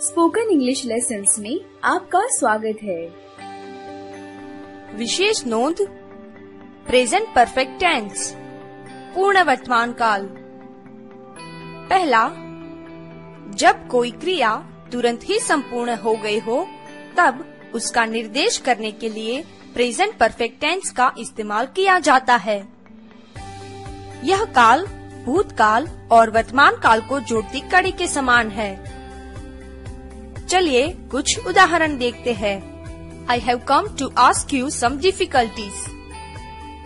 Spoken English lessons में आपका स्वागत है। विशेष नोंद, प्रेजेंट परफेक्ट टेंस, पूर्ण वर्तमान काल। पहला, जब कोई क्रिया तुरंत ही संपूर्ण हो गई हो तब उसका निर्देश करने के लिए प्रेजेंट परफेक्ट टेंस का इस्तेमाल किया जाता है। यह काल भूतकाल और वर्तमान काल को जोड़ती कड़ी के समान है। चलिए कुछ उदाहरण देखते हैं। I have come to ask you some difficulties,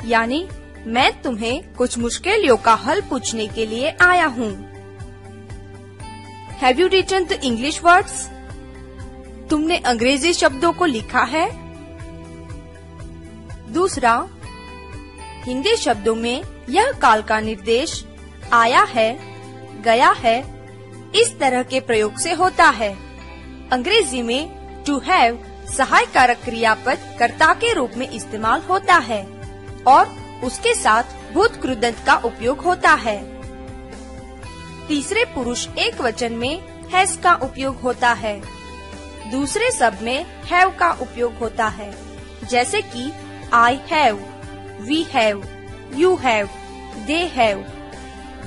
यानी मैं तुम्हें कुछ मुश्किलों का हल पूछने के लिए आया हूँ। Have you written the English words? तुमने अंग्रेजी शब्दों को लिखा है? दूसरा, हिंदी शब्दों में यह काल का निर्देश आया है, गया है, इस तरह के प्रयोग से होता है। अंग्रेजी में to have सहायक कारक क्रियापद कर्ता के रूप में इस्तेमाल होता है और उसके साथ भूत कृदंत का उपयोग होता है। तीसरे पुरुष एक वचन में has का उपयोग होता है। दूसरे शब्द में have का उपयोग होता है, जैसे कि I have, we have, you have, they have,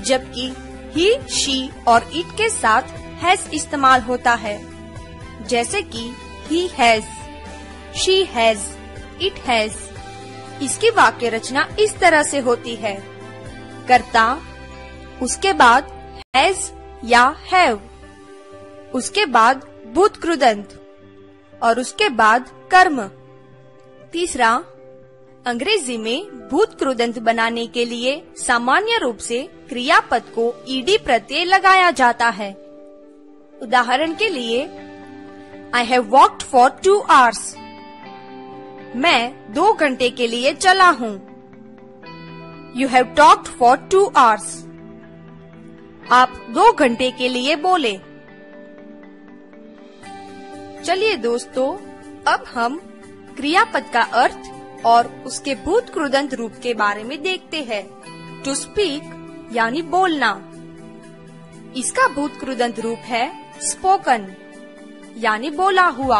जबकि he, she और it के साथ has इस्तेमाल होता है, जैसे कि he has, she has, it has। इसकी वाक्य रचना इस तरह से होती है: कर्ता, उसके बाद has या have, उसके बाद भूत कृदंत और उसके बाद कर्म। तीसरा, अंग्रेजी में भूत कृदंत बनाने के लिए सामान्य रूप से क्रियापद को ईडी प्रत्यय लगाया जाता है। उदाहरण के लिए, I have walked for 2 hours। मैं 2 घंटे के लिए चला हूँ। You have talked for 2 hours। आप 2 घंटे के लिए बोले। चलिए दोस्तों, अब हम क्रियापद का अर्थ और उसके भूत कृदंत रूप के बारे में देखते हैं। टू स्पीक यानी बोलना, इसका भूत कृदंत रूप है स्पोकन यानी बोला हुआ।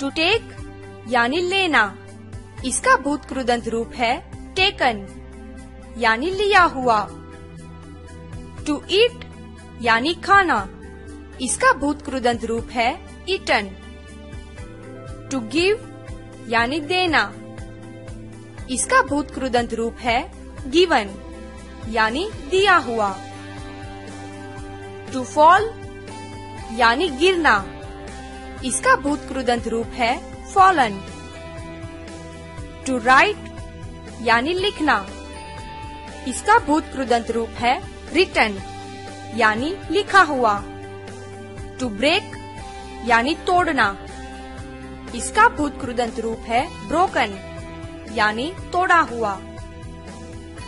टू टेक यानी लेना, इसका भूत कृदंत रूप है टेकन यानी लिया हुआ। टू ईट यानी खाना, इसका भूत कृदंत रूप है ईटन। टू गिव यानी देना, इसका भूत कृदंत रूप है गिवन यानी दिया हुआ। टू फॉल यानी गिरना, इसका भूत कृदंत रूप है फॉलन। टू राइट यानी लिखना, इसका भूत कृदंत रूप है रिटन यानी लिखा हुआ। टू ब्रेक यानी तोड़ना, इसका भूत कृदंत रूप है ब्रोकन यानी तोड़ा हुआ।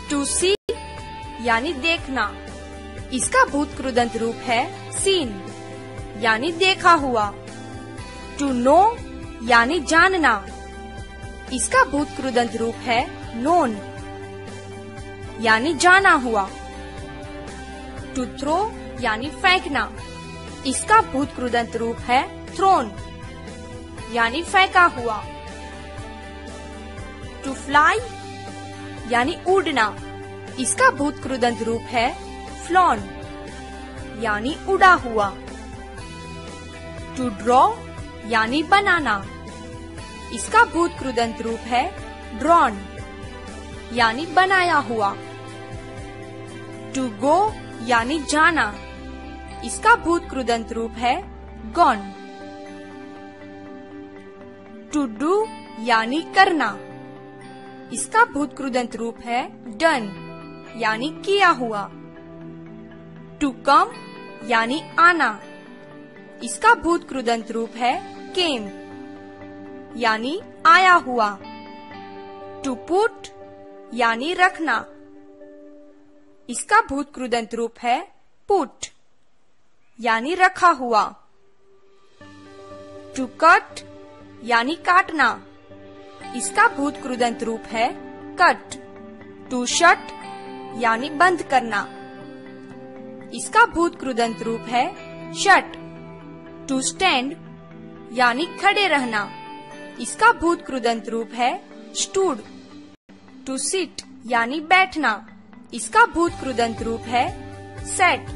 टू सी यानी देखना, इसका भूत कृदंत रूप है सीन यानी देखा हुआ। टू नो यानी जानना, इसका भूत कृदंत रूप है नोन यानी जाना हुआ। टू थ्रो यानी फेंकना, इसका भूत कृदंत रूप है थ्रोन यानी फेंका हुआ। टू फ्लाई यानी उड़ना, इसका भूत कृदंत रूप है फ्लॉन यानी उड़ा हुआ। टू ड्रॉ यानी बनाना, इसका भूत कृदंत रूप है ड्रॉन यानी बनाया हुआ। टू गो यानी जाना, इसका भूत कृदंत रूप है गॉन। टू डू यानी करना, इसका भूत कृदंत रूप है डन यानी किया हुआ। टू कम यानी आना, इसका भूत कृदंत रूप है केम यानी आया हुआ। टू पुट यानी रखना, इसका भूत कृदंत रूप है पुट यानी रखा हुआ। टू कट यानी काटना, इसका भूत कृदंत रूप है कट। टू शट यानी बंद करना, इसका भूत कृदंत रूप है शट टू स्टैंड यानी खड़े रहना, इसका भूत कृदंत रूप है स्टूड। टू सिट यानी बैठना, इसका भूत कृदंत रूप है सेट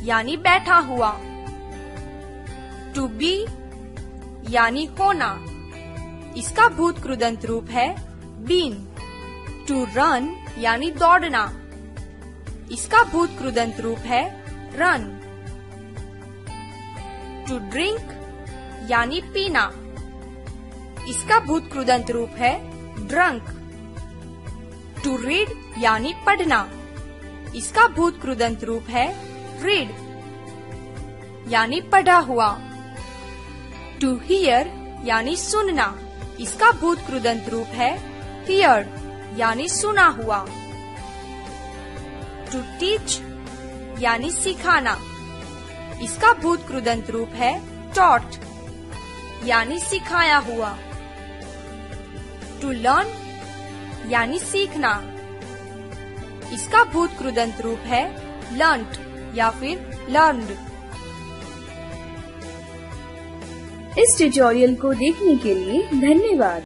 यानी बैठा हुआ। टू बी यानी होना, इसका भूत कृदंत रूप है बीन। टू रन यानी दौड़ना, इसका भूत कृदंत रूप है रन। टू ड्रिंक यानी पीना, इसका भूत कृदंत रूप है ड्रंक। टू रीड यानी पढ़ना, इसका भूत कृदंत रूप है रीड यानी पढ़ा हुआ। टू हियर यानी सुनना, इसका भूत कृदंत रूप है हियर्ड यानी सुना हुआ। टू टीच यानी सिखाना, इसका भूत कृदंत रूप है टॉट यानी सिखाया हुआ। टू लर्न यानी सीखना, इसका भूत कृदंत रूप है लर्न्ड या फिर लर्न्ड। इस ट्यूटोरियल को देखने के लिए धन्यवाद।